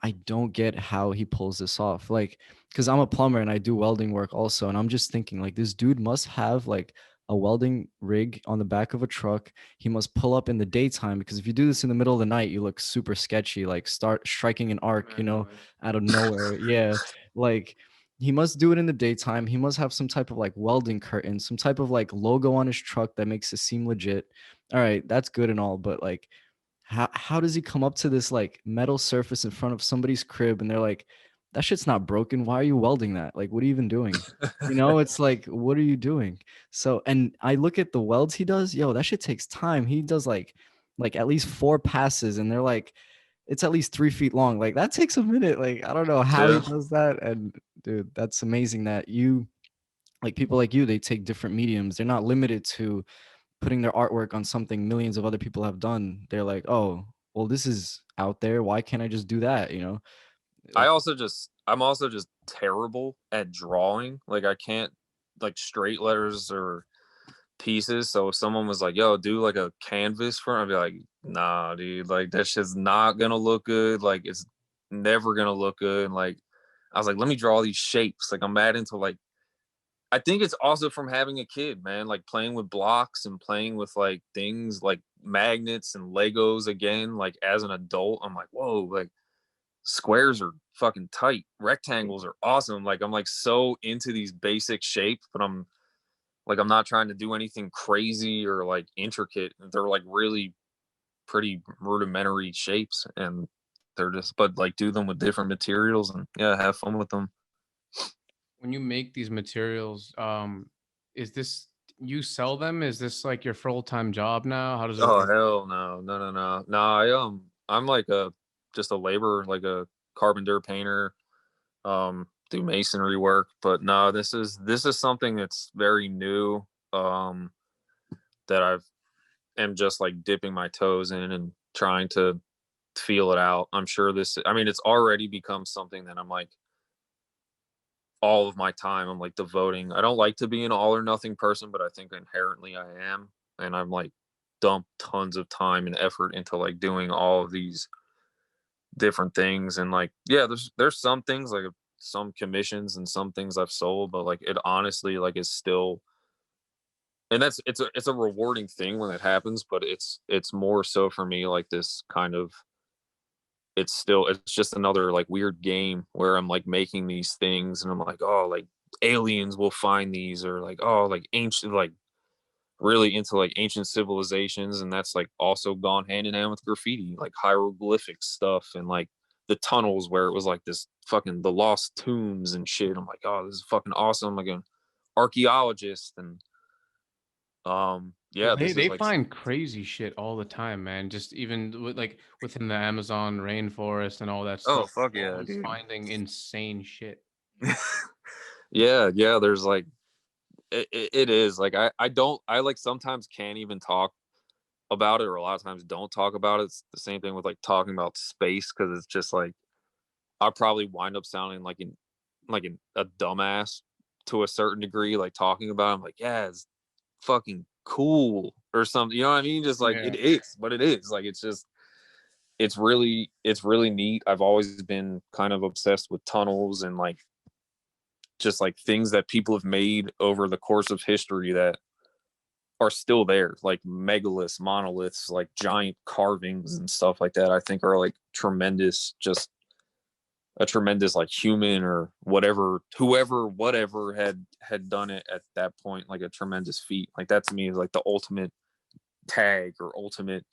Speaker 3: I don't get how he pulls this off. Like, because I'm a plumber and I do welding work also. And I'm just thinking, like, this dude must have like a welding rig on the back of a truck. He must pull up in the daytime, because if you do this in the middle of the night, you look super sketchy, like start striking an arc, out of nowhere. Yeah. Like, he must do it in the daytime. He must have some type of like welding curtain, some type of like logo on his truck that makes it seem legit. All right, that's good and all, but like, how does he come up to this like metal surface in front of somebody's crib and they're like, that shit's not broken, why are you welding that? Like, what are you even doing? It's like, what are you doing? So, and I look at the welds he does, yo, that shit takes time. He does like at least 4 passes, and they're like, it's at least 3 feet long. Like, that takes a minute. Like, I don't know how he
Speaker 2: Yeah.
Speaker 3: does that. And dude, that's amazing that you, like, people like you, they take different mediums. They're not limited to putting their artwork on something millions of other people have done. They're like, oh, well, this is out there, why can't I just do that? Like,
Speaker 2: I'm also just terrible at drawing. Like, I can't like straight letters or pieces. So if someone was like, yo, do like a canvas for him, I'd be like, nah, dude, like that shit's not gonna look good. Like, it's never gonna look good. And like, I was like, let me draw these shapes. Like, I'm mad into like, I think it's also from having a kid, man, like playing with blocks and playing with like things like magnets and Legos again. Like, as an adult, I'm like, whoa, like squares are fucking tight. Rectangles are awesome. Like, I'm like so into these basic shapes, but Like, I'm not trying to do anything crazy or like intricate. They're like really pretty rudimentary shapes, and they're just, but like do them with different materials and yeah, have fun with them.
Speaker 1: When you make these materials, is this you sell them? Is this like your full-time job now? How does it
Speaker 2: Oh
Speaker 1: work?
Speaker 2: hell no, no, no, no, no. I'm like a just a laborer, like a carpenter, painter, do masonry work. But no, this is something that's very new. Um, that I've am just like dipping my toes in and trying to feel it out. I'm sure this. I mean, it's already become something that I'm like all of my time. I'm like devoting. I don't like to be an all or nothing person, but I think inherently I am, and I'm like dump tons of time and effort into like doing all of these different things. And like yeah, there's some things like some commissions and some things I've sold, but like it honestly like is still, and that's it's a rewarding thing when it happens, but it's more so for me like this kind of, it's just another like weird game where I'm like making these things and I'm like, oh, like aliens will find these, or like, oh, like ancient, like really into like ancient civilizations. And that's like also gone hand in hand with graffiti, like hieroglyphic stuff, and like the tunnels where it was like this fucking the lost tombs and shit. I'm like, oh, this is fucking awesome. I'm like an archaeologist. And
Speaker 1: Well,
Speaker 2: yeah,
Speaker 1: they
Speaker 2: this is
Speaker 1: they
Speaker 2: like,
Speaker 1: find crazy shit all the time, man. Just even with, like within the Amazon rainforest and all that
Speaker 2: oh
Speaker 1: stuff,
Speaker 2: fuck
Speaker 1: they're
Speaker 2: yeah,
Speaker 1: always
Speaker 2: dude.
Speaker 1: finding insane shit.
Speaker 2: Yeah, yeah, there's like it is like I don't, I like sometimes can't even talk about it, or a lot of times don't talk about it. It's the same thing with like talking about space, because it's just like I'll probably wind up sounding like a dumbass to a certain degree, like talking about it. I'm like, yeah, it's fucking cool or something. You know what I mean? Just like
Speaker 1: Yeah.
Speaker 2: it is, but it is like, it's just, it's really neat. I've always been kind of obsessed with tunnels and like just like things that people have made over the course of history that are still there, like megaliths, monoliths, like giant carvings and stuff like that. I think are like tremendous, just a tremendous like human or whatever, whoever, whatever had done it at that point, like a tremendous feat. Like that to me is like the ultimate tag or ultimate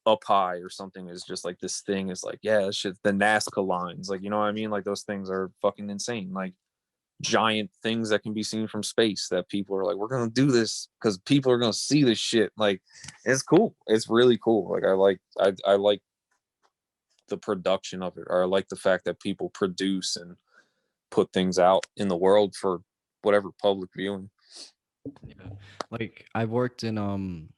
Speaker 2: up high or something, is just like this thing is like, yeah, this shit, the Nazca lines, like, you know what I mean? Like those things are fucking insane. Like giant things that can be seen from space that people are like, we're gonna do this because people are gonna see this shit. Like it's cool. It's really cool. Like I like the production of it, or I like the fact that people produce and put things out in the world for whatever public viewing.
Speaker 3: Yeah. Like I've worked in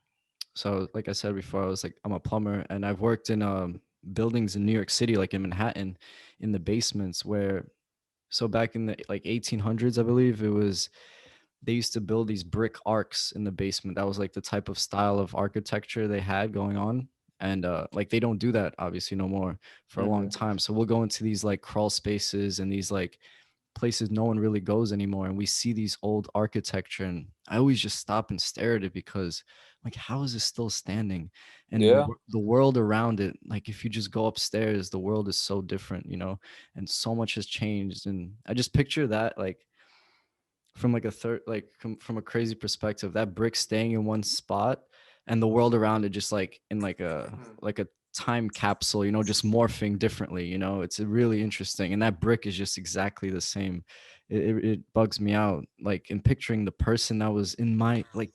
Speaker 3: so like I said before, I was like I'm a plumber, and I've worked in buildings in New York City, like in Manhattan, in the basements where, so back in the like 1800s, I believe it was, they used to build these brick arcs in the basement. That was like the type of style of architecture they had going on. And like they don't do that obviously no more for a long
Speaker 2: Mhm.
Speaker 3: time. So we'll go into these like crawl spaces and these like places no one really goes anymore, and we see these old architecture, and I always just stop and stare at it because like, how is it still standing? And
Speaker 2: Yeah.
Speaker 3: the world around it, like if you just go upstairs, the world is so different, and so much has changed. And I just picture that like from like a third, like from a crazy perspective, that brick staying in one spot and the world around it just like in like a time capsule, just morphing differently. It's really interesting, and that brick is just exactly the same. It bugs me out, like in picturing the person that was in my like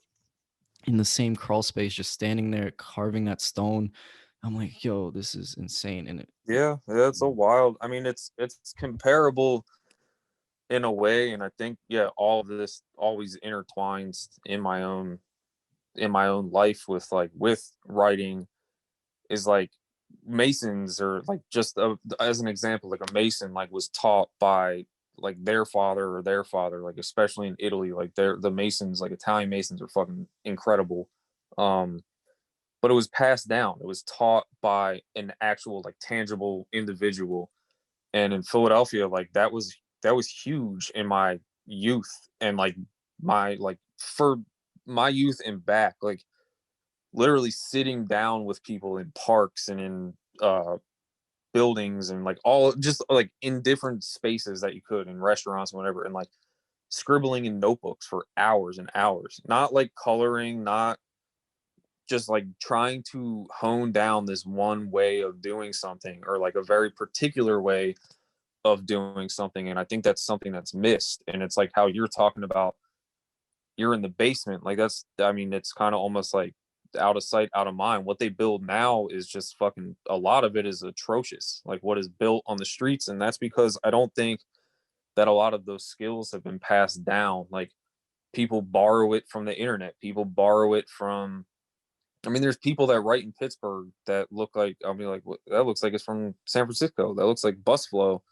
Speaker 3: in the same crawl space, just standing there carving that stone. I'm like, yo, this is insane. And
Speaker 2: Yeah, yeah, it's a wild. I mean, it's comparable in a way, and I think yeah, all of this always intertwines in my own life with like with writing, is like masons, or like just as an example, like a mason like was taught by like their father or their father, like especially in Italy, like the masons, like Italian masons are fucking incredible. um but it was passed down, it was taught by an actual like tangible individual. And in Philadelphia, like that was huge in my youth, and like my like for my youth and back, like literally sitting down with people in parks and in buildings, and like all just like in different spaces that you could, in restaurants and whatever, and like scribbling in notebooks for hours and hours, not like coloring, not just like trying to hone down this one way of doing something, or like a very particular way of doing something. And I think that's something that's missed. And it's like how you're talking about, you're in the basement, like that's, I mean, it's kind of almost like out of sight, out of mind. What they build now is just fucking, a lot of it is atrocious, like what is built on the streets. And that's because I don't think that a lot of those skills have been passed down. Like people borrow it from the internet, people borrow it from, I mean, there's people that write in Pittsburgh that look like, I'll be like, that looks like it's from San Francisco. That looks like bus flow,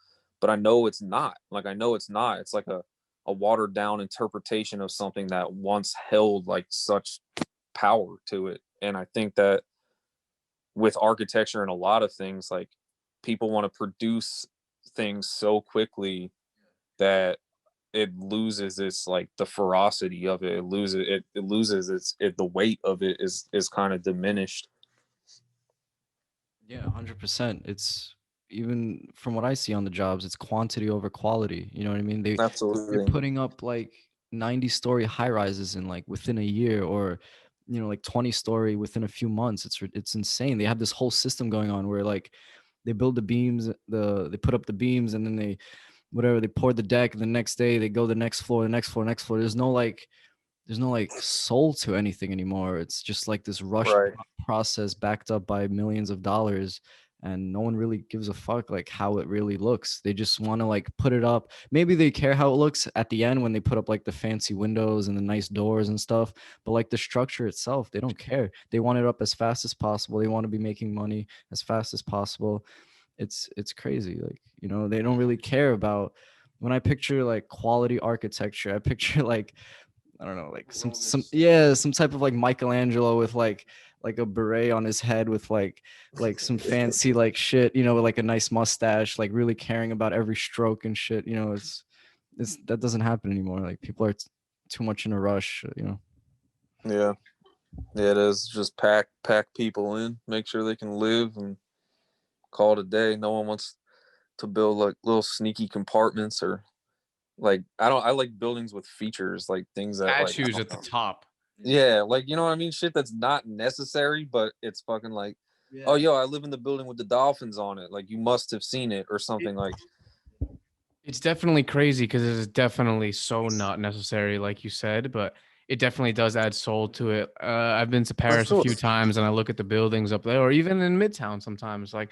Speaker 2: but I know it's not. Like, I know it's not. It's like a watered down interpretation of something that once held like such power to it. And I think that with architecture and a lot of things, like people want to produce things so quickly that it loses its like the ferocity of it. It loses its the weight of it is kind of diminished.
Speaker 3: Yeah, 100%. It's even from what I see on the jobs, it's quantity over quality. You know what I mean? They're
Speaker 2: Absolutely.
Speaker 3: putting up like 90-story high rises in like within a year, or like 20-story within a few months. It's insane. They have this whole system going on where like they build the beams, they put up the beams, and then they pour the deck, and the next day they go the next floor, the next floor, next floor. There's no like soul to anything anymore. It's just like this rushed
Speaker 2: Right.
Speaker 3: process backed up by millions of dollars, and no one really gives a fuck like how it really looks. They just want to like put it up. Maybe they care how it looks at the end when they put up like the fancy windows and the nice doors and stuff, but like the structure itself, they don't care. They want it up as fast as possible. They want to be making money as fast as possible. It's crazy. Like, they don't really care about, when I picture like quality architecture, I picture like, I don't know, like some type of like Michelangelo with like a beret on his head with like some fancy like shit, with like a nice mustache, like really caring about every stroke and shit. It's that doesn't happen anymore. Like people are too much in a rush.
Speaker 2: Yeah. Yeah, it is. Just pack people in, make sure they can live and call it a day. No one wants to build like little sneaky compartments, or like I like buildings with features, like things that like
Speaker 1: Statues at the top.
Speaker 2: yeah, like you know what I mean? Shit that's not necessary, but it's fucking like, oh yo, I live in the building with the dolphins on it. Like you must have seen it or something. Like
Speaker 1: It's definitely crazy because it is definitely so not necessary, like you said, but it definitely does add soul to it. I've been to Paris a few times, and I look at the buildings up there, or even in Midtown sometimes. Like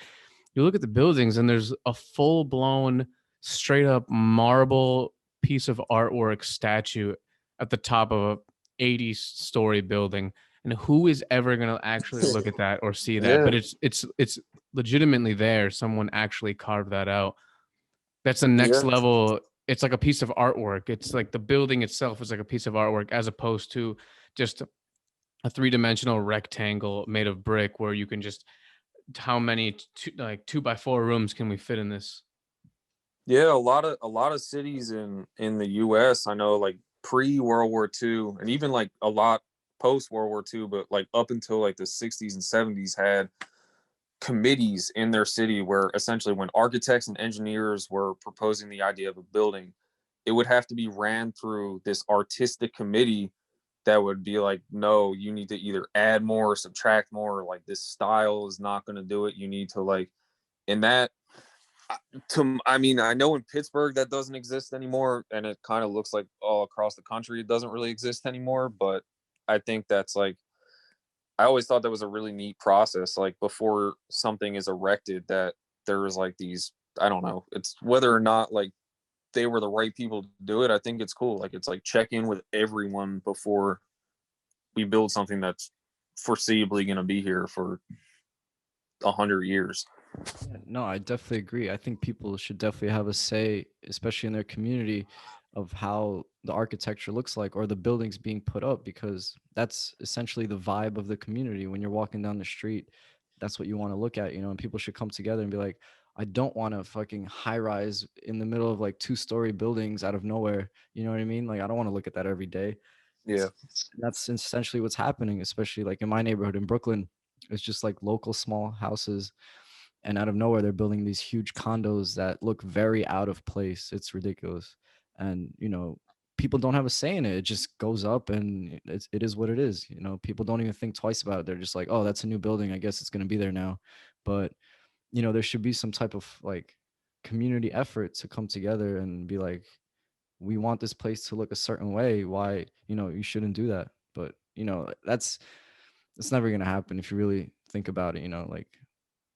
Speaker 1: you look at the buildings, and there's a full blown, straight up marble piece of artwork statue at the top of a 80-story building. And who is ever gonna actually look at that or see that?
Speaker 2: yeah,
Speaker 1: But it's legitimately there. Someone actually carved that out. That's the next
Speaker 2: yeah,
Speaker 1: level. It's like a piece of artwork. It's like the building itself is like a piece of artwork, as opposed to just a three-dimensional rectangle made of brick where you can just, how many like 2x4 rooms can we fit in this?
Speaker 2: yeah. A lot of cities in the U.S. I know, like pre World War II, and even like a lot post World War II, but like up until like the 60s and 70s, had committees in their city where essentially when architects and engineers were proposing the idea of a building, it would have to be ran through this artistic committee that would be like, no, you need to either add more or subtract more, like this style is not going to do it, you need to like, in that, to I mean, I know in Pittsburgh that doesn't exist anymore, and it kind of looks like all across the country it doesn't really exist anymore, but I think that's like, I always thought that was a really neat process. Like before something is erected, that there was like these, I don't know, it's whether or not like they were the right people to do it. I think it's cool. Like it's like check in with everyone before we build something that's foreseeably going to be here for 100 years.
Speaker 3: Yeah, no, I definitely agree. I think people should definitely have a say, especially in their community, of how the architecture looks like or the buildings being put up, because that's essentially the vibe of the community. When you're walking down the street, that's what you want to look at, and people should come together and be like, I don't want a fucking high rise in the middle of like 2-story buildings out of nowhere. You know what I mean? Like, I don't want to look at that every day.
Speaker 2: Yeah.
Speaker 3: That's essentially what's happening, especially like in my neighborhood in Brooklyn. It's just like local small houses, and out of nowhere they're building these huge condos that look very out of place. It's ridiculous. And people don't have a say in it. It just goes up and it is what it is. People don't even think twice about it. They're just like, oh, that's a new building, I guess it's going to be there now. But there should be some type of like community effort to come together and be like, we want this place to look a certain way. Why, you shouldn't do that. But that's never going to happen if you really think about it. Like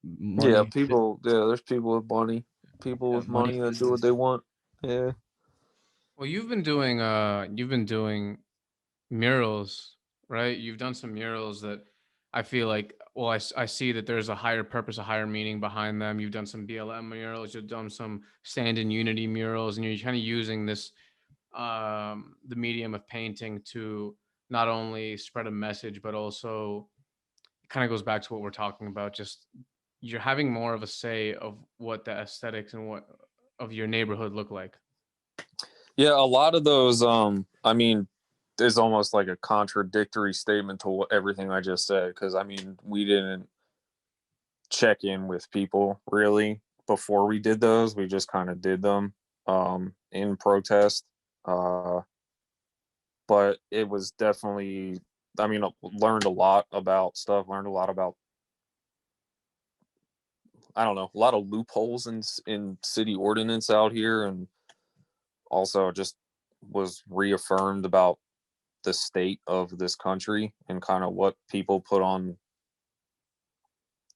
Speaker 2: Yeah,
Speaker 3: money,
Speaker 2: there's people with money, people
Speaker 3: yeah,
Speaker 2: with
Speaker 3: money,
Speaker 2: money that do what
Speaker 3: business.
Speaker 2: they want. Yeah.
Speaker 1: Well, you've been doing murals, right? You've done some murals that I feel like, well, I see that there's a higher purpose, a higher meaning behind them. You've done some BLM murals, you've done some Stand in Unity murals, and you're kind of using this the medium of painting to not only spread a message, but also it kind of goes back to what we're talking about. Just you're having more of a say of what the aesthetics and what of your neighborhood look like.
Speaker 2: Yeah, a lot of those, I mean, is almost like a contradictory statement to everything I just said. Because I mean, we didn't check in with people really before we did those. We just kind of did them in protest. Uh, but it was definitely, I mean, learned a lot about stuff. Learned a lot about, I don't know, a lot of loopholes in city ordinance out here, and also just was reaffirmed about the state of this country and kind of what people put on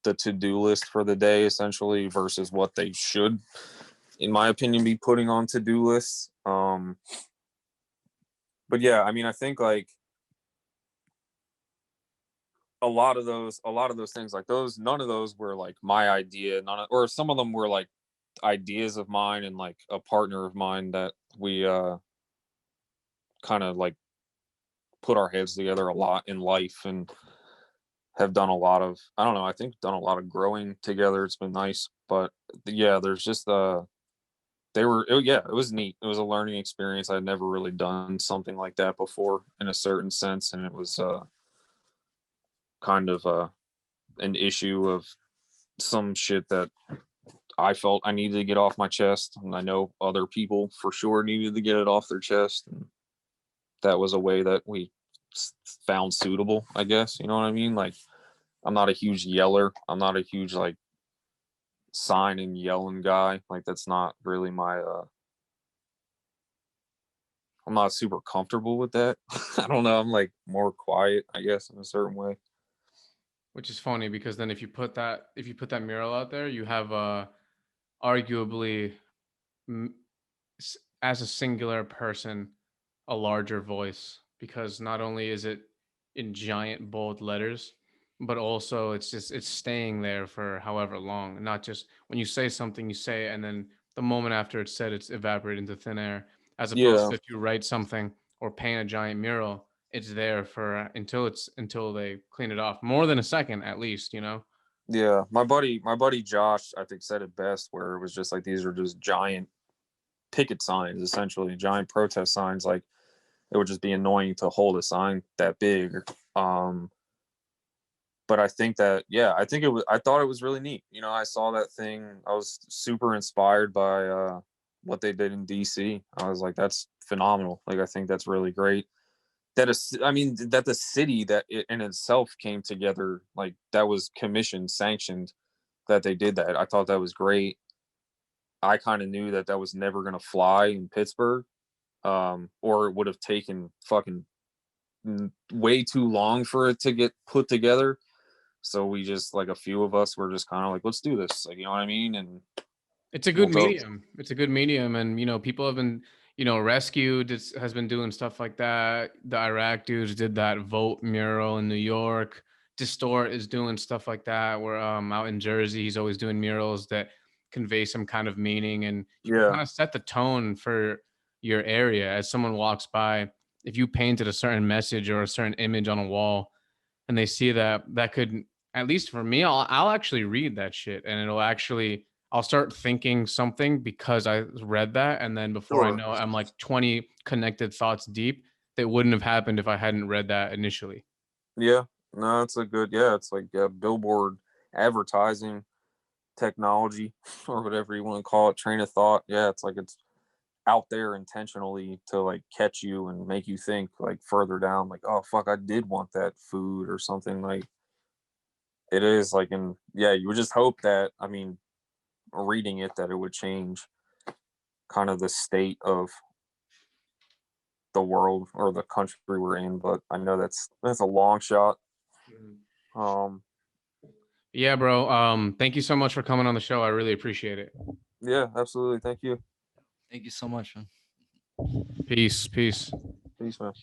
Speaker 2: the to-do list for the day essentially versus what they should, in my opinion, be putting on to-do lists. But yeah, I mean, I think like a lot of those things, like those, none of those were like my idea, or some of them were like ideas of mine and like a partner of mine that we kind of like put our heads together a lot in life and have done a lot of, I don't know, I think done a lot of growing together. It's been nice. But yeah, there's just it was neat. It was a learning experience. I'd never really done something like that before in a certain sense, and it was kind of an issue of some shit that I felt I needed to get off my chest, and I know other people for sure needed to get it off their chest, and that was a way that we found suitable, I guess. You know what I mean? Like, I'm not a huge yeller. I'm not a huge like sign and yelling guy. Like, that's not really my I'm not super comfortable with that. I don't know. I'm like more quiet, I guess, in a certain way.
Speaker 1: Which is funny because then if you put that mural out there, you have arguably as a singular person a larger voice, because not only is it in giant bold letters, but also it's staying there for however long. Not just when you say something, you say it, and then the moment after it's said, it's evaporated into thin air. As opposed
Speaker 2: Yeah,
Speaker 1: to if you write something or paint a giant mural, it's there for until they clean it off. More than a second, at least, you know.
Speaker 2: yeah. My buddy Josh, I think, said it best, where it was just like these are just giant picket signs, essentially giant protest signs. Like, it would just be annoying to hold a sign that big. Um, but I think that, yeah, I think it was. I thought it was really neat. You know, I saw that thing. I was super inspired by what they did in DC. I was like, that's phenomenal. Like, I think that's really great. I mean, that the city that it in itself came together, like that was commission sanctioned, that they did that. I thought that was great. I kind of knew that that was never going to fly in Pittsburgh, or it would have taken fucking way too long for it to get put together. So we just, like, a few of us were just kind of like, let's do this. Like, you know what I mean? And
Speaker 1: It's a
Speaker 2: we'll
Speaker 1: good
Speaker 2: go.
Speaker 1: medium. It's a good medium, and people have been, Rescued has been doing stuff like that. The Iraq dudes did that vote mural in New York. Distort is doing stuff like that. We're out in Jersey. He's always doing murals that convey some kind of meaning, and you can
Speaker 2: Yeah,
Speaker 1: kind of set the tone for your area as someone walks by. If you painted a certain message or a certain image on a wall, and they see that, that could, at least for me, I'll actually read that shit, and I'll start thinking something because I read that, and then before I
Speaker 2: sure.
Speaker 1: know it, I'm like 20 connected thoughts deep that wouldn't have happened if I hadn't read that initially.
Speaker 2: Yeah, no, it's a good, yeah, it's like billboard advertising technology or whatever you want to call it, train of thought. Yeah, it's like it's out there intentionally to like catch you and make you think like further down, like, oh fuck, I did want that food or something. Like it is like, and yeah, you would just hope that, I mean, reading it, that it would change kind of the state of the world or the country we're in, but I know that's a long shot. um
Speaker 1: Yeah, bro. Thank you so much for coming on the show. I really appreciate it.
Speaker 2: yeah, absolutely, thank you.
Speaker 3: Thank you so much, man.
Speaker 1: Peace.
Speaker 2: Peace, man.